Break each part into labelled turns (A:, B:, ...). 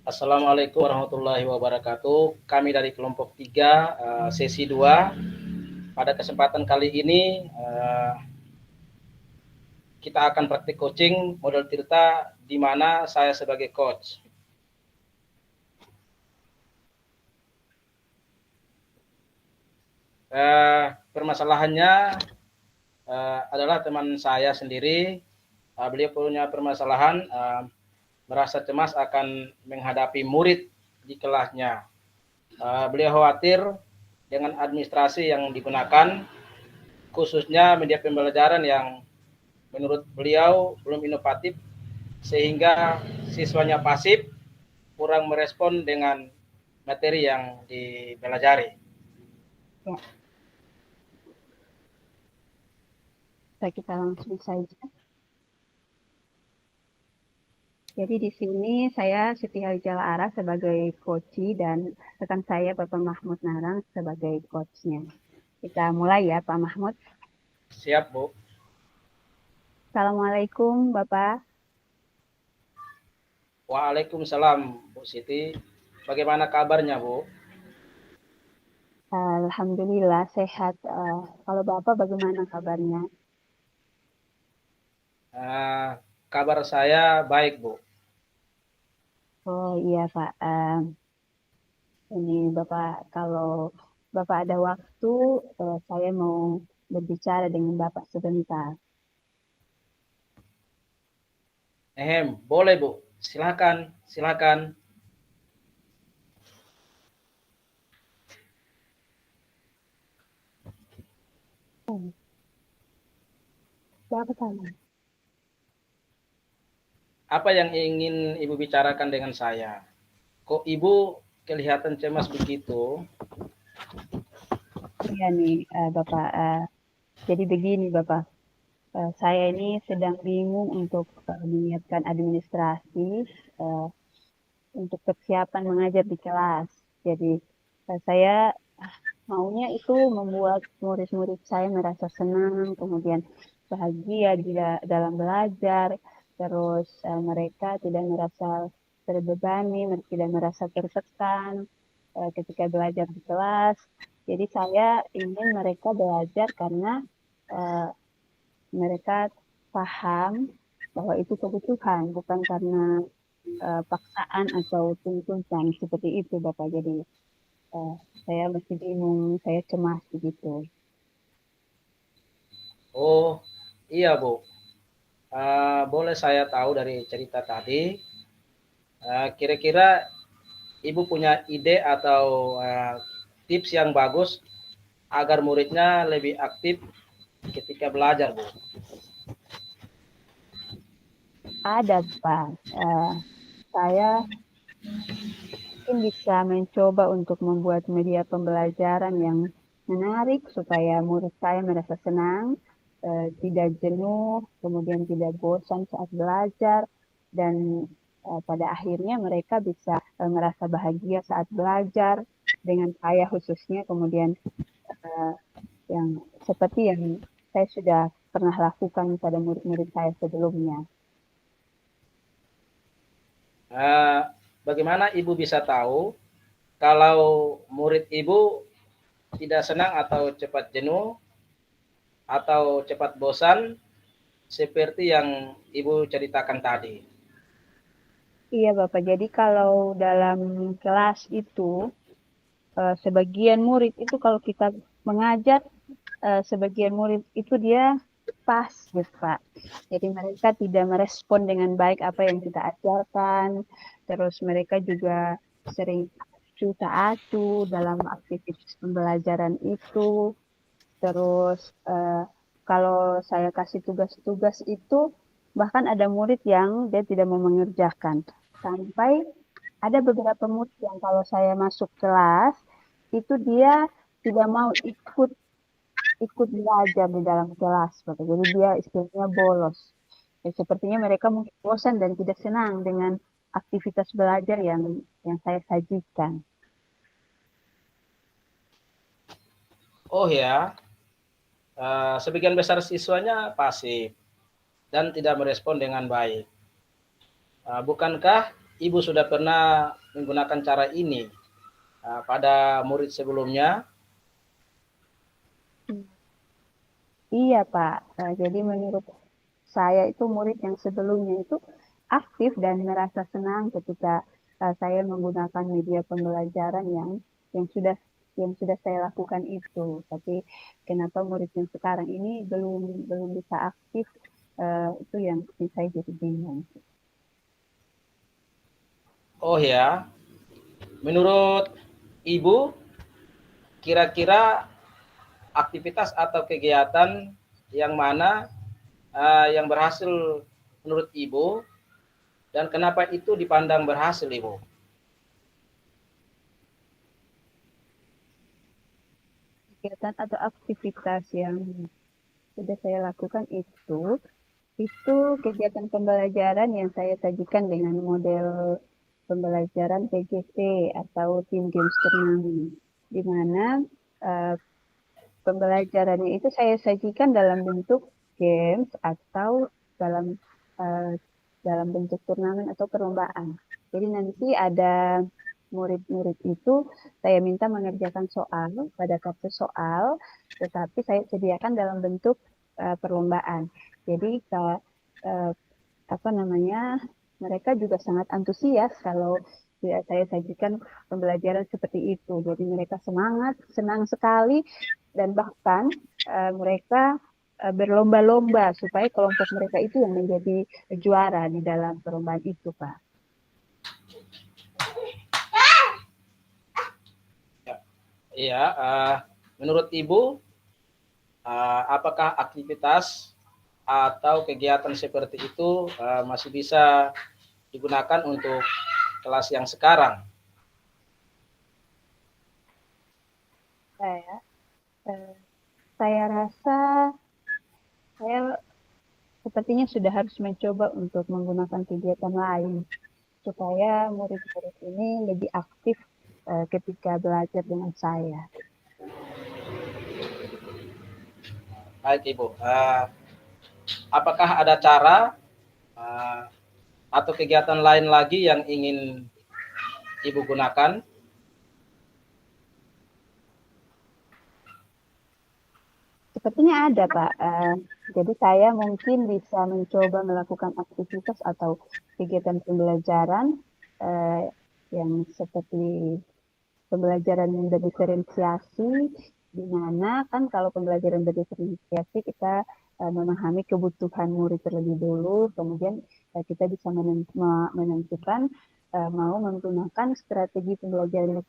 A: Assalamualaikum warahmatullahi wabarakatuh. Kami dari kelompok 3, sesi 2. Pada kesempatan kali ini kita akan praktik coaching model Tirta di mana saya sebagai coach. Permasalahannya adalah teman saya sendiri. Beliau punya permasalahan merasa cemas akan menghadapi murid di kelasnya. Beliau khawatir dengan administrasi yang digunakan, khususnya media pembelajaran yang menurut beliau belum inovatif, sehingga siswanya pasif, kurang merespon dengan materi yang dipelajari.
B: Ya. Kita langsung saja. Jadi di sini saya Siti Halijala Ara sebagai coach dan rekan saya Bapak Mahmud Narang sebagai coachnya. Kita mulai ya Pak Mahmud.
A: Siap, Bu.
B: Assalamualaikum Bapak.
A: Waalaikumsalam, Bu Siti. Bagaimana kabarnya, Bu?
B: Alhamdulillah sehat. Kalau Bapak bagaimana kabarnya?
A: Kabar saya baik, Bu.
B: Oh iya Pak. Ini Bapak kalau Bapak ada waktu, saya mau berbicara dengan Bapak sebentar.
A: Boleh, Bu. Silakan, silakan.
B: Bapak sama.
A: Apa yang ingin Ibu bicarakan dengan saya? Kok Ibu kelihatan cemas begitu?
B: Iya nih Bapak. Jadi begini Bapak. Saya ini sedang bingung untuk menyiapkan administrasi uh, untuk persiapan mengajar di kelas. Jadi saya maunya itu membuat murid-murid saya merasa senang, kemudian bahagia dalam belajar, terus mereka tidak merasa terbebani, tidak merasa tertekan ketika belajar di kelas. Jadi saya ingin mereka belajar karena uh, mereka paham bahwa itu kebutuhan, bukan karena paksaan atau tuntutan seperti itu, Bapak. Jadi uh, saya masih bingung, saya cemas begitu.
A: Oh, iya, Bu. Boleh saya tahu dari cerita tadi, kira-kira Ibu punya ide atau tips yang bagus agar muridnya lebih aktif ketika belajar, Bu?
B: Ada, Pak. Saya mungkin bisa mencoba untuk membuat media pembelajaran yang menarik supaya murid saya merasa senang, tidak jenuh, kemudian tidak bosan saat belajar, dan pada akhirnya mereka bisa merasa bahagia saat belajar dengan saya khususnya, kemudian uh, yang seperti yang saya sudah pernah lakukan pada murid-murid saya sebelumnya.
A: Uh, Bagaimana Ibu bisa tahu kalau murid Ibu tidak senang atau cepat jenuh atau cepat bosan seperti yang Ibu ceritakan tadi?
B: Iya Bapak, jadi kalau dalam kelas itu sebagian murid itu kalau kita mengajar sebagian murid itu dia pas gitu Pak. Jadi mereka tidak merespon dengan baik apa yang kita ajarkan. Terus mereka juga sering cuta acuh dalam aktivitas pembelajaran itu. Terus kalau saya kasih tugas-tugas itu bahkan ada murid yang dia tidak mau mengerjakan. Sampai ada beberapa murid yang kalau saya masuk kelas itu dia tidak mau ikut ikut belajar di dalam kelas, Bapak. Jadi dia istilahnya bolos. Ya, sepertinya mereka mungkin bosan dan tidak senang dengan aktivitas belajar yang saya sajikan.
A: Oh ya, sebagian besar siswanya pasif dan tidak merespon dengan baik. Bukankah Ibu sudah pernah menggunakan cara ini pada murid sebelumnya?
B: Iya, Pak. Jadi menurut saya itu murid yang sebelumnya itu aktif dan merasa senang ketika saya menggunakan media pembelajaran yang sudah yang sudah saya lakukan itu. Tapi kenapa murid yang sekarang ini belum belum bisa aktif, itu yang bikin saya jadi bingung.
A: Oh ya, menurut Ibu, kira-kira aktivitas atau kegiatan yang mana yang berhasil menurut Ibu dan kenapa itu dipandang berhasil, Ibu?
B: Kegiatan atau aktivitas yang sudah saya lakukan itu kegiatan pembelajaran yang saya sajikan dengan model pembelajaran TGT atau Team Games Turnamen, di mana eh, pembelajarannya itu saya sajikan dalam bentuk games atau dalam eh, dalam bentuk turnamen atau perlombaan. Jadi nanti ada murid-murid itu saya minta mengerjakan soal pada kartu soal, tetapi saya sediakan dalam bentuk perlombaan. Jadi eh, apa namanya, mereka juga sangat antusias kalau ya, saya sajikan pembelajaran seperti itu. Jadi mereka semangat, senang sekali, dan bahkan mereka berlomba-lomba supaya kelompok mereka itu yang menjadi juara di dalam perlombaan itu, Pak.
A: Iya, menurut Ibu, apakah aktivitas atau kegiatan seperti itu masih bisa digunakan untuk kelas yang sekarang?
B: Saya, eh, saya rasa saya sepertinya sudah harus mencoba untuk menggunakan kegiatan lain supaya murid-murid ini lebih aktif ketika belajar dengan saya.
A: Baik, Ibu. Apakah ada cara uh, atau kegiatan lain lagi yang ingin Ibu gunakan?
B: Sepertinya ada, Pak. Jadi saya mungkin bisa mencoba melakukan aktivitas atau kegiatan pembelajaran eh, yang seperti pembelajaran yang berdiferensiasi, di mana kan kalau pembelajaran berdiferensiasi kita memahami kebutuhan murid terlebih dulu, kemudian kita bisa menentukan mau menggunakan strategi pembelajaran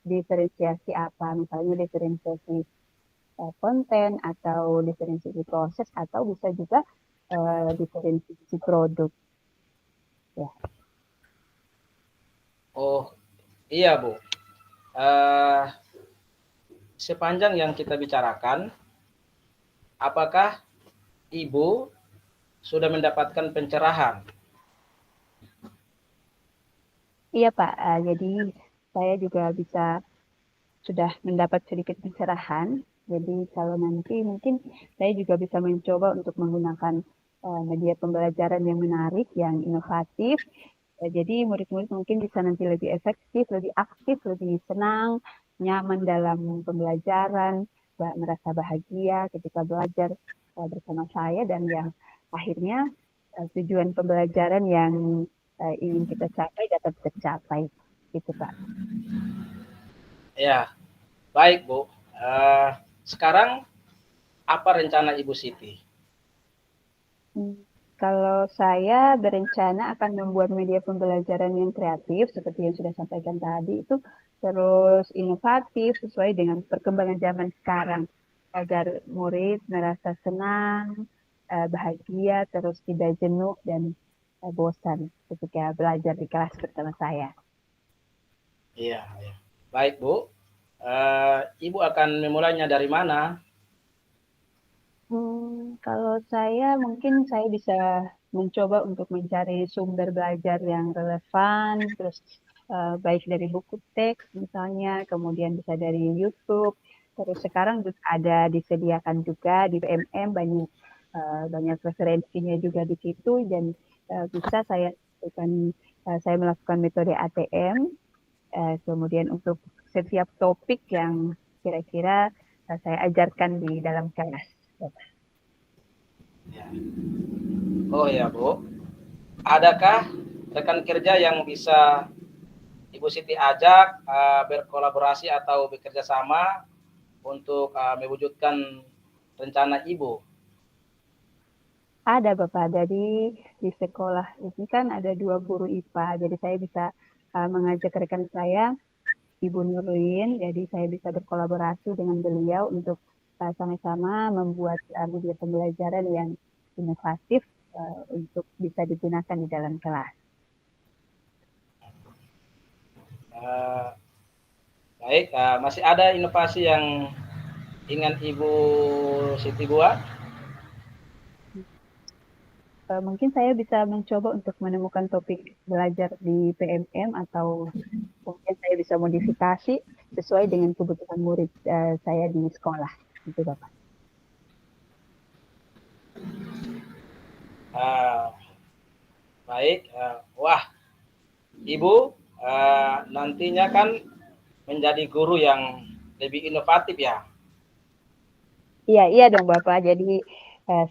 B: diferensiasi apa, misalnya diferensiasi konten atau diferensiasi proses atau bisa juga diferensiasi produk. Ya.
A: Oh iya, Bu. Uh, Sepanjang yang kita bicarakan, apakah Ibu sudah mendapatkan pencerahan?
B: Iya, Pak. Jadi saya juga bisa sudah mendapat sedikit pencerahan. Jadi kalau nanti mungkin saya juga bisa mencoba untuk menggunakan media pembelajaran yang menarik, yang inovatif. Jadi murid-murid mungkin bisa nanti lebih efektif, lebih aktif, lebih senang, nyaman dalam pembelajaran, merasa bahagia ketika belajar bersama saya, dan yang akhirnya tujuan pembelajaran yang ingin kita capai dapat tercapai. Gitu, Pak.
A: Ya, baik, Bu. Sekarang apa rencana Ibu Siti?
B: Hmm, Kalau saya berencana akan membuat media pembelajaran yang kreatif, seperti yang sudah sampaikan tadi, itu terus inovatif sesuai dengan perkembangan zaman sekarang, agar murid merasa senang, bahagia, terus tidak jenuh dan bosan ketika belajar di kelas bersama saya.
A: Iya, iya. Baik, Bu. Ibu akan memulainya dari mana?
B: Kalau saya mungkin saya bisa mencoba untuk mencari sumber belajar yang relevan, terus baik dari buku teks misalnya, kemudian bisa dari YouTube, terus sekarang juga ada disediakan juga di BMM banyak banyak referensinya juga di situ, dan bisa saya lakukan saya melakukan metode ATM. Kemudian untuk setiap topik yang kira-kira saya ajarkan di dalam kelas.
A: Ya. Oh ya Bu, adakah rekan kerja yang bisa Ibu Siti ajak berkolaborasi atau bekerja sama untuk mewujudkan rencana Ibu?
B: Ada Bapak, jadi di sekolah ini kan ada 2 guru IPA, jadi saya bisa mengajak rekan saya, Ibu Nurlin, jadi saya bisa berkolaborasi dengan beliau untuk sama-sama membuat media pembelajaran yang inovatif untuk bisa digunakan di dalam kelas.
A: Baik, masih ada inovasi yang ingin Ibu Siti buat?
B: Mungkin saya bisa mencoba untuk menemukan topik belajar di PMM atau mungkin saya bisa modifikasi sesuai dengan kebutuhan murid saya di sekolah. Itu Bapak.
A: Uh, Baik, wah Ibu nantinya kan menjadi guru yang lebih inovatif ya.
B: Iya, iya dong Bapak. Jadi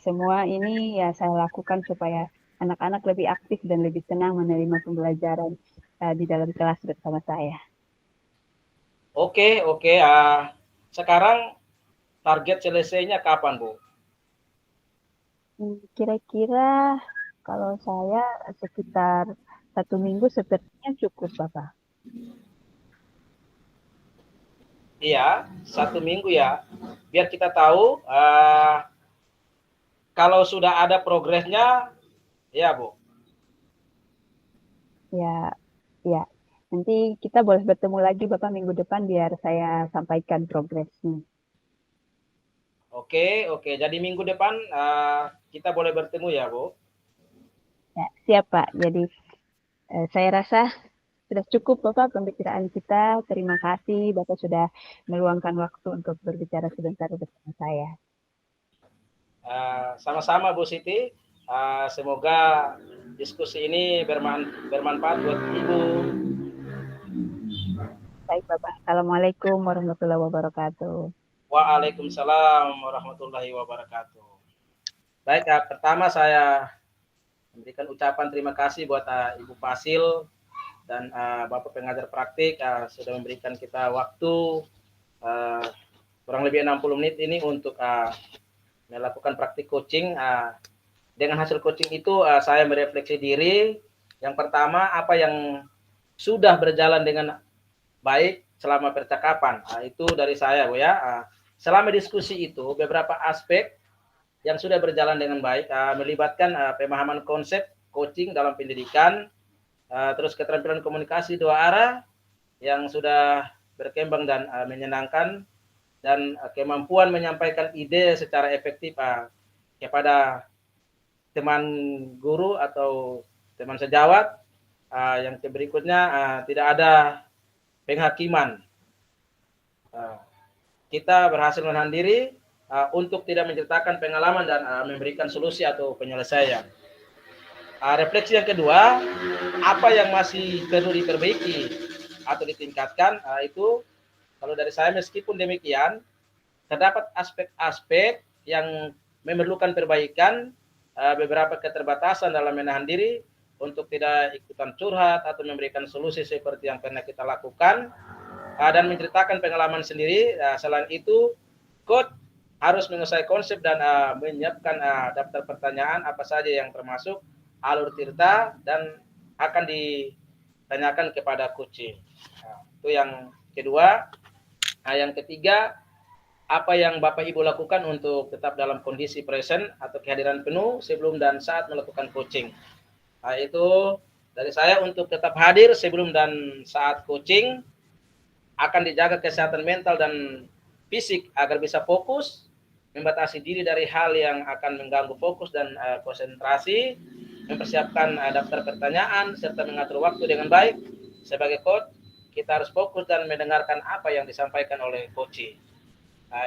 B: semua ini ya saya lakukan supaya anak-anak lebih aktif dan lebih senang menerima pembelajaran di dalam kelas bersama saya.
A: Oke, oke. Sekarang target selesainya kapan, Bu?
B: Kira-kira kalau saya sekitar 1 minggu sepertinya cukup Bapak.
A: Iya, 1 minggu ya. Biar kita tahu kalau sudah ada progresnya, ya Bu.
B: Ya, ya. Nanti kita boleh bertemu lagi Bapak minggu depan biar saya sampaikan progresnya.
A: Oke, oke. Jadi minggu depan kita boleh bertemu ya, Bu.
B: Ya, siap Pak. Jadi saya rasa sudah cukup Bapak pembicaraan kita. Terima kasih Bapak sudah meluangkan waktu untuk berbicara sebentar bersama saya.
A: Sama-sama Bu Siti. Semoga diskusi ini bermanfaat buat Ibu.
B: Baik Bapak. Assalamualaikum warahmatullahi wabarakatuh.
A: Waalaikumsalam warahmatullahi wabarakatuh. Baik, pertama saya memberikan ucapan terima kasih buat Ibu Fasil dan Bapak pengajar praktik sudah memberikan kita waktu kurang lebih 60 menit ini untuk melakukan praktik coaching. Dengan hasil coaching itu saya merefleksi diri. Yang pertama, apa yang sudah berjalan dengan baik selama percakapan. Itu dari saya, Bu ya. Selama diskusi itu beberapa aspek yang sudah berjalan dengan baik melibatkan pemahaman konsep coaching dalam pendidikan, terus keterampilan komunikasi 2 arah yang sudah berkembang dan menyenangkan, dan kemampuan menyampaikan ide secara efektif kepada teman guru atau teman sejawat. Yang berikutnya tidak ada penghakiman. Kita berhasil menahan diri untuk tidak menceritakan pengalaman dan memberikan solusi atau penyelesaian. Refleksi yang kedua, apa yang masih perlu diperbaiki atau ditingkatkan, itu kalau dari saya meskipun demikian, terdapat aspek-aspek yang memerlukan perbaikan, beberapa keterbatasan dalam menahan diri untuk tidak ikutan curhat atau memberikan solusi seperti yang pernah kita lakukan, dan menceritakan pengalaman sendiri. Selain itu, coach harus menguasai konsep dan menyiapkan daftar pertanyaan apa saja yang termasuk alur cerita dan akan ditanyakan kepada coaching. Itu yang kedua. Yang ketiga, apa yang Bapak Ibu lakukan untuk tetap dalam kondisi present atau kehadiran penuh sebelum dan saat melakukan coaching. Itu dari saya untuk tetap hadir sebelum dan saat coaching, akan dijaga kesehatan mental dan fisik agar bisa fokus, membatasi diri dari hal yang akan mengganggu fokus dan konsentrasi, mempersiapkan daftar pertanyaan, serta mengatur waktu dengan baik. Sebagai coach, kita harus fokus dan mendengarkan apa yang disampaikan oleh coach.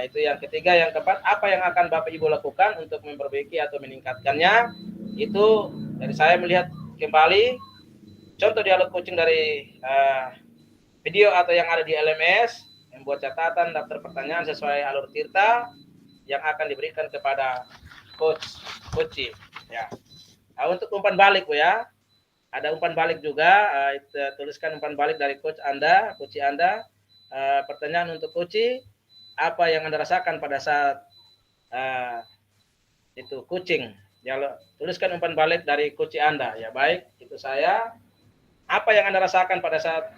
A: Itu yang ketiga. Yang keempat, apa yang akan Bapak Ibu lakukan untuk memperbaiki atau meningkatkannya? Itu dari saya melihat kembali contoh dialog coaching dari video atau yang ada di LMS, membuat catatan daftar pertanyaan sesuai alur Tirta yang akan diberikan kepada coaching. Ya. Nah, untuk umpan balik Bu ya, ada umpan balik juga. Tuliskan umpan balik dari coach Anda. Pertanyaan untuk coach, apa yang Anda rasakan pada saat itu coaching? Ya, tuliskan umpan balik dari coach Anda. Ya baik, itu saya. Apa yang Anda rasakan pada saat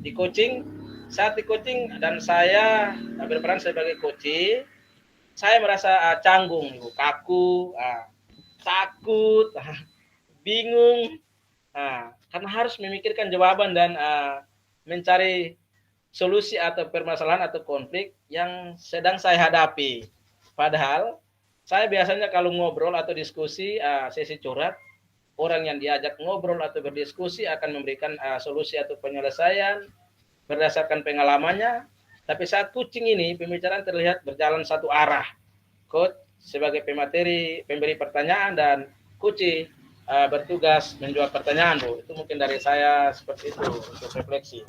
A: di coaching? Saat di coaching dan saya berperan sebagai coach, saya merasa canggung, kaku, takut, bingung, karena harus memikirkan jawaban dan mencari solusi atau permasalahan atau konflik yang sedang saya hadapi. Padahal saya biasanya kalau ngobrol atau diskusi sesi curhat, orang yang diajak ngobrol atau berdiskusi akan memberikan solusi atau penyelesaian berdasarkan pengalamannya. Tapi saat coaching ini pembicaraan terlihat berjalan satu arah. Coach sebagai pemateri, pemberi pertanyaan, dan coach bertugas menjawab pertanyaan, Bu. Itu mungkin dari saya seperti itu untuk refleksi.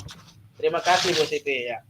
A: Terima kasih Bu Siti ya.